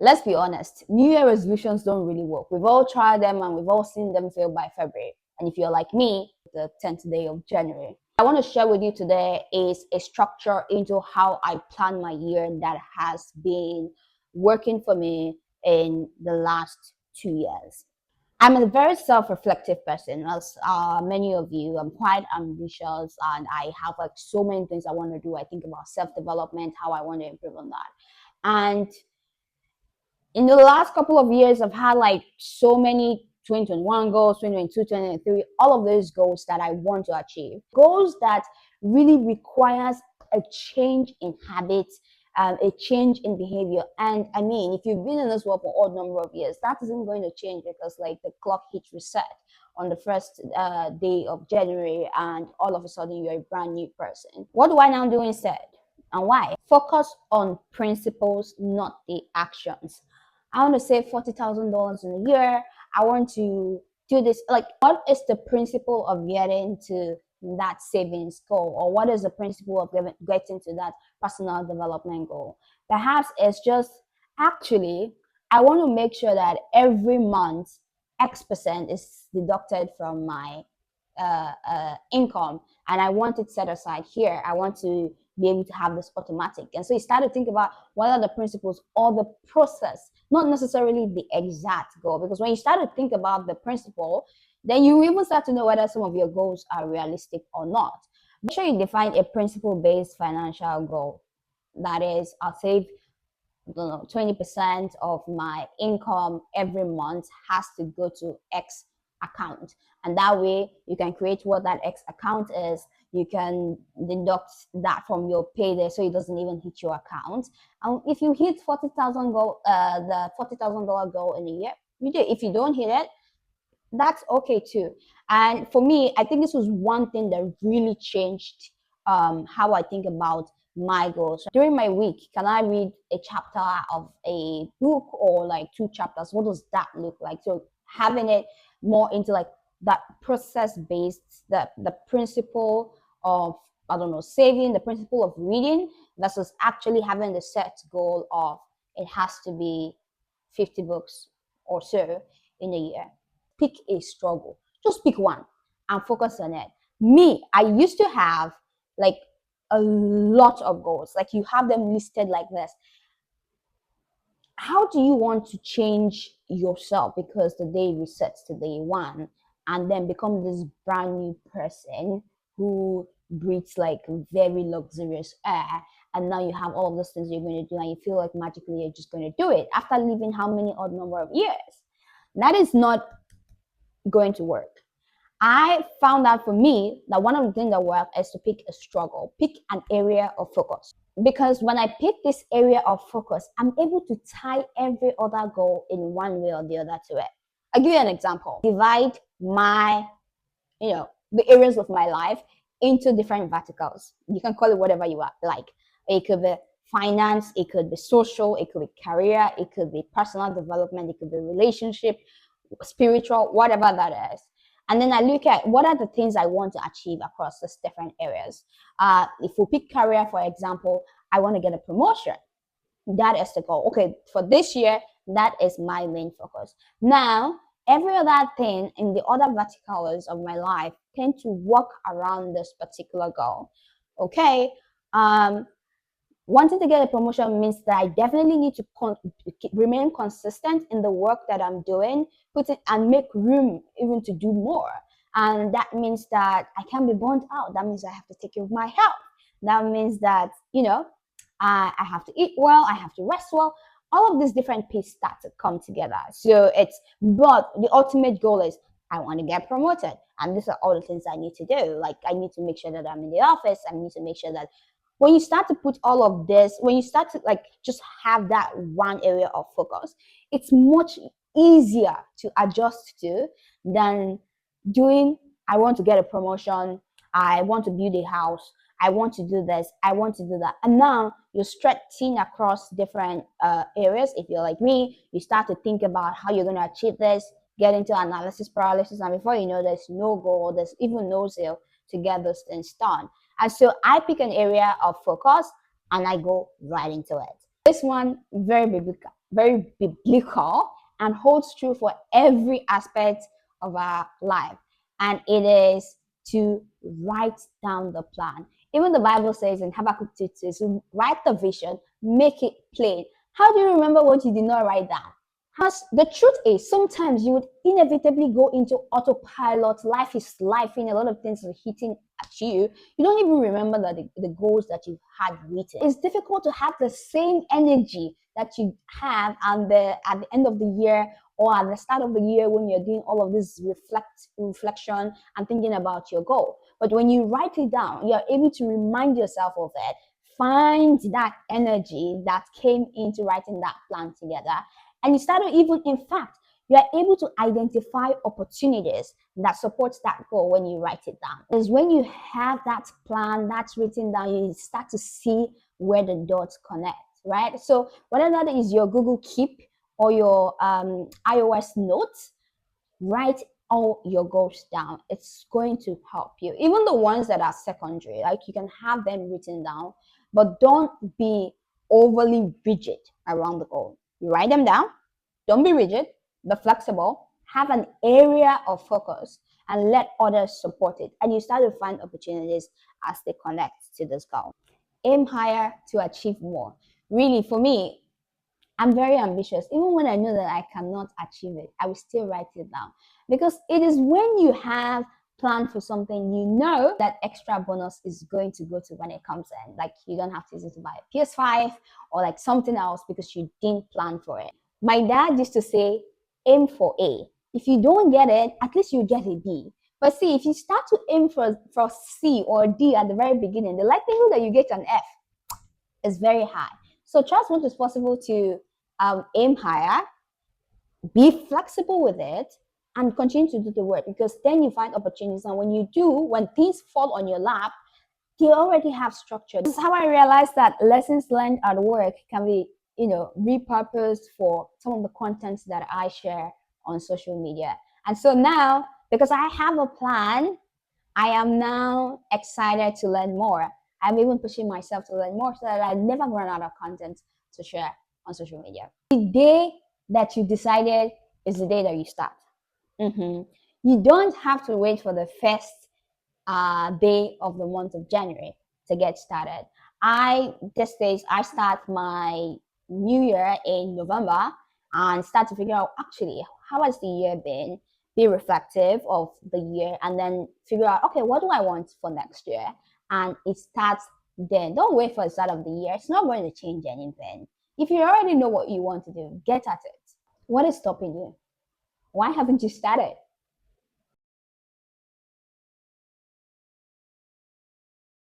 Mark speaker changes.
Speaker 1: Let's be honest, New Year resolutions don't really work. We've all tried them and we've all seen them fail by February. And if you're like me, the 10th day of January. I want to share with you today is a structure into how I plan my year that has been working for me in the last 2 years. I'm a very self-reflective person, as many of you. I'm quite ambitious, and I have like so many things I want to do. I think about self-development, how I want to improve on that, and in the last couple of years, I've had like so many 2021 goals, 2022, 2023, all of those goals that I want to achieve. Goals that really requires a change in habits, a change in behavior. And I mean, if you've been in this world for odd number of years, that isn't going to change because like the clock hits reset on the first day of January, and all of a sudden you're a brand new person. What do I now do instead? And why? Focus on principles, not the actions. I want to save $40,000 in a year. I want to do this. Like, what is the principle of getting to that savings goal? Or what is the principle of getting to that personal development goal? Perhaps it's just actually, I want to make sure that every month, X% is deducted from my income, and I want it set aside here. I want to be able to have this automatic. And so you start to think about what are the principles or the process, not necessarily the exact goal. Because when you start to think about the principle, then you even start to know whether some of your goals are realistic or not. Make sure you define a principle-based financial goal. That is, I'll save 20% of my income every month has to go to X account, and that way you can create what that X account is. You can deduct that from your payday so it doesn't even hit your account. And if you hit the $40,000 goal in a year, you do. If you don't hit it, that's okay too. And for me, I think this was one thing that really changed how I think about my goals. During my week, can I read a chapter of a book or like 2 chapters? What does that look like? So having it more into like that process based, the principle of, I don't know, saving, the principle of reading versus actually having the set goal of it has to be 50 books or so in a year. Pick a struggle. Just pick one and focus on it. Me, I used to have like a lot of goals. Like you have them listed like this. How do you want to change yourself? Because the day resets to day one and then become this brand new person who breathes like very luxurious air, and now you have all of those things you're going to do and you feel like magically you're just going to do it after living how many odd number of years. That is not going to work. I found out for me that one of the things that work is to pick a struggle, pick an area of focus. Because when I pick this area of focus, I'm able to tie every other goal in one way or the other to it. I'll give you an example. Divide my, the areas of my life into different verticals. You can call it whatever you like. It could be finance, it could be social, it could be career, it could be personal development, it could be relationship, spiritual, whatever that is. And then I look at what are the things I want to achieve across these different areas. If we pick career, for example, I want to get a promotion. That is the goal. Okay, for this year, that is my main focus. Now, every other thing in the other verticals of my life tend to work around this particular goal. Okay, wanting to get a promotion means that I definitely need to remain consistent in the work that I'm doing, put it and make room even to do more. And that means that I can't be burnt out. That means I have to take care of my health. That means that, I have to eat well, I have to rest well. All of these different pieces start to come together. But the ultimate goal is I want to get promoted. And these are all the things I need to do. Like I need to make sure that I'm in the office. I need to make sure that when you start to put all of this, when you start to like just have that one area of focus, it's much easier to adjust to than doing, I want to get a promotion, I want to build a house, I want to do this, I want to do that. And now you're stretching across different areas. If you're like me, you start to think about how you're going to achieve this, get into analysis paralysis, and before you know, there's no goal, there's even no zeal to get those things done. And so I pick an area of focus and I go right into it. This one, very biblical. very biblical and holds true for every aspect of our life. And it is to write down the plan. Even the Bible says in Habakkuk 2, to write the vision, make it plain. How do you remember what you did not write down? Because the truth is, sometimes you would inevitably go into autopilot. Life is life, and a lot of things are hitting at you. You don't even remember that the goals that you had written. It's difficult to have the same energy that you have at the end of the year or at the start of the year when you're doing all of this reflection and thinking about your goal. But when you write it down, you're able to remind yourself of it. Find that energy that came into writing that plan together, and you start to even, in fact, you are able to identify opportunities that supports that goal when you write it down. Because when you have that plan that's written down, you start to see where the dots connect, right? So whether that is your Google Keep or your iOS notes, write all your goals down. It's going to help you. Even the ones that are secondary, like you can have them written down, but don't be overly rigid around the goal. You write them down, don't be rigid, be flexible, have an area of focus, and let others support it. And you start to find opportunities as they connect to this goal. Aim higher to achieve more. Really, for me, I'm very ambitious. Even when I know that I cannot achieve it, I will still write it down. Because it is when you have planned for something, you know that extra bonus is going to go to when it comes in. Like you don't have to use it to buy a PS5 or like something else because you didn't plan for it. My dad used to say, aim for A. If you don't get it, at least you get a B. But see, if you start to aim for C or D at the very beginning, the likelihood that you get an F is very high. So try as much as possible to aim higher, be flexible with it, and continue to do the work, because then you find opportunities. And when you do, when things fall on your lap, you already have structure. This is how I realized that lessons learned at work can be, repurposed for some of the contents that I share on social media. And so now, because I have a plan, I am now excited to learn more. I'm even pushing myself to learn more so that I never run out of content to share on social media. The day that you decided is the day that you start. You don't have to wait for the first day of the month of January to get started. These days, I start my new year in November and start to figure out actually how has the year been, be reflective of the year, and then figure out, okay, what do I want for next year? And it starts then. Don't wait for the start of the year. It's not going to change anything. If you already know what you want to do, get at it. What is stopping you? Why haven't you started?